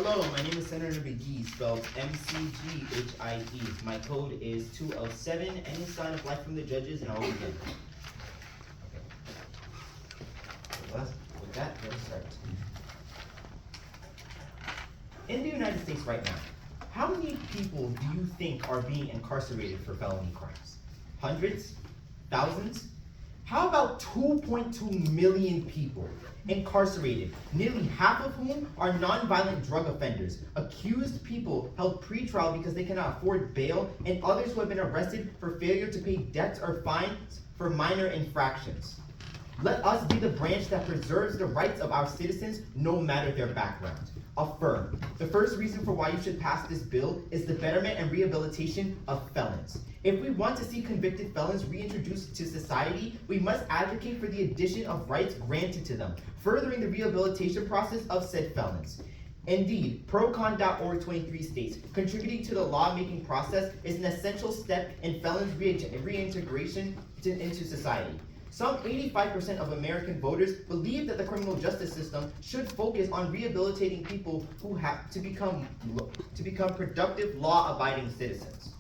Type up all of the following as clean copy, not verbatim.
Hello, my name is Senator McGee, spelled M-C-G-H-I-E. My code is 207. Any sign of life from the judges, and I'll begin. Okay. With that, let's start. In the United States right now, how many people do you think are being incarcerated for felony crimes? Hundreds? Thousands? How about 2.2 million people incarcerated, nearly half of whom are nonviolent drug offenders, accused people held pre-trial because they cannot afford bail, and others who have been arrested for failure to pay debts or fines for minor infractions? Let us be the branch that preserves the rights of our citizens no matter their background. Affirm. The first reason for why you should pass this bill is the betterment and rehabilitation of felons. If we want to see convicted felons reintroduced to society, we must advocate for the addition of rights granted to them, furthering the rehabilitation process of said felons. Indeed, procon.org 23 states, contributing to the lawmaking process is an essential step in felons' reintegration into society. Some 85% of American voters believe that the criminal justice system should focus on rehabilitating people who have to become productive, law-abiding citizens.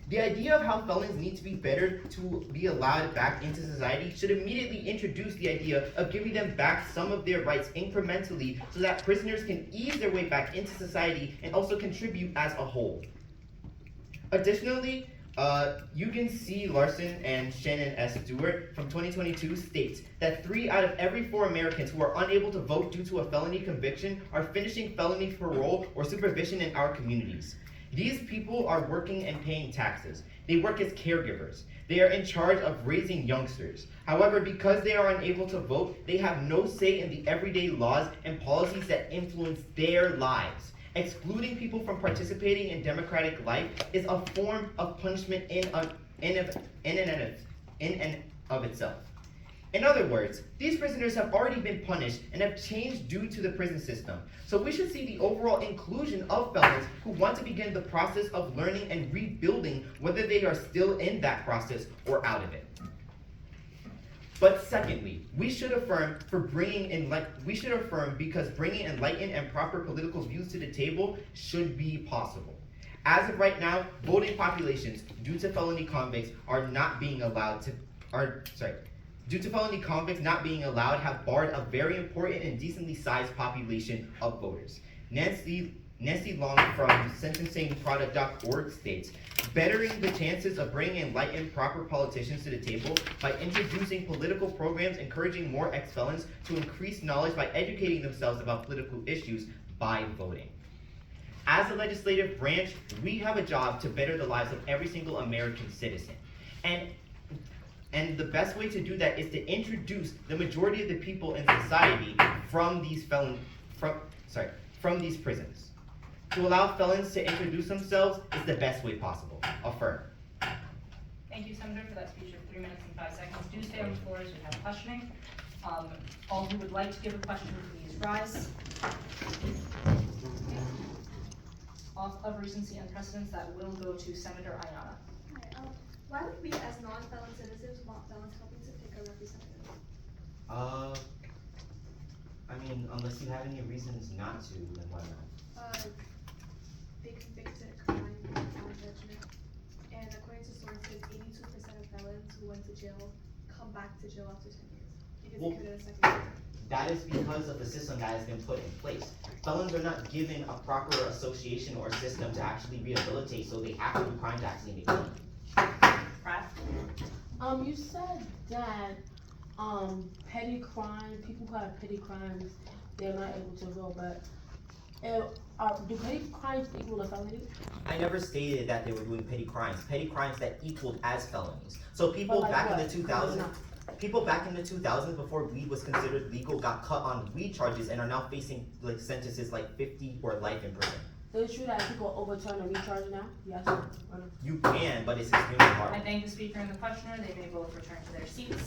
The idea of how felons need to be bettered to be allowed back into society should immediately introduce the idea of giving them back some of their rights incrementally so that prisoners can ease their way back into society and also contribute as a whole. Additionally, Eugen C. Larson and Shannon S. Stewart from 2022 states that 3 out of every 4 Americans who are unable to vote due to a felony conviction are finishing felony parole or supervision in our communities. These people are working and paying taxes. They work as caregivers. They are in charge of raising youngsters. However, because they are unable to vote, they have no say in the everyday laws and policies that influence their lives. Excluding people from participating in democratic life is a form of punishment in and of itself. In other words, these prisoners have already been punished and have changed due to the prison system. So we should see the overall inclusion of felons who want to begin the process of learning and rebuilding, whether they are still in that process or out of it. But secondly, we should affirm because bringing enlightened and proper political views to the table should be possible. As of right now, voting populations due to felony convicts have barred a very important and decently sized population of voters. Nancy Long from sentencingproduct.org states, bettering the chances of bringing enlightened, proper politicians to the table by introducing political programs encouraging more ex-felons to increase knowledge by educating themselves about political issues by voting. As a legislative branch, we have a job to better the lives of every single American citizen. And the best way to do that is to introduce the majority of the people in society from these prisons. To allow felons to introduce themselves is the best way possible. Affirm. Thank you, Senator, for that speech of 3 minutes and 5 seconds. Do stay on the floor as we have questioning. All who would like to give a question, please rise. Off of recency and precedence, that will go to Senator Ayana. Hi, why would we as non-felon citizens want felons helping to pick a representative? Unless you have any reasons not to, then why not? They convicted a crime without judgment, and according to sources, 82% of felons who went to jail come back to jail after 10 years because they committed a second crime. That is because of the system that has been put in place. Felons are not given a proper association or system to actually rehabilitate, so they have to do crime to actually make money. Pratt? You said that petty crime, people who have petty crimes, they're not able to vote, but do petty crimes equal a felony? I never stated that they were doing petty crimes that equaled as felonies. So people back in the 2000s, before weed was considered legal, got cut on weed charges and are now facing sentences like 50 or life in prison. So it's true that people overturn a recharge now? Yes or no? You can, but it's extremely hard. I thank the speaker and the questioner. They may both return to their seats.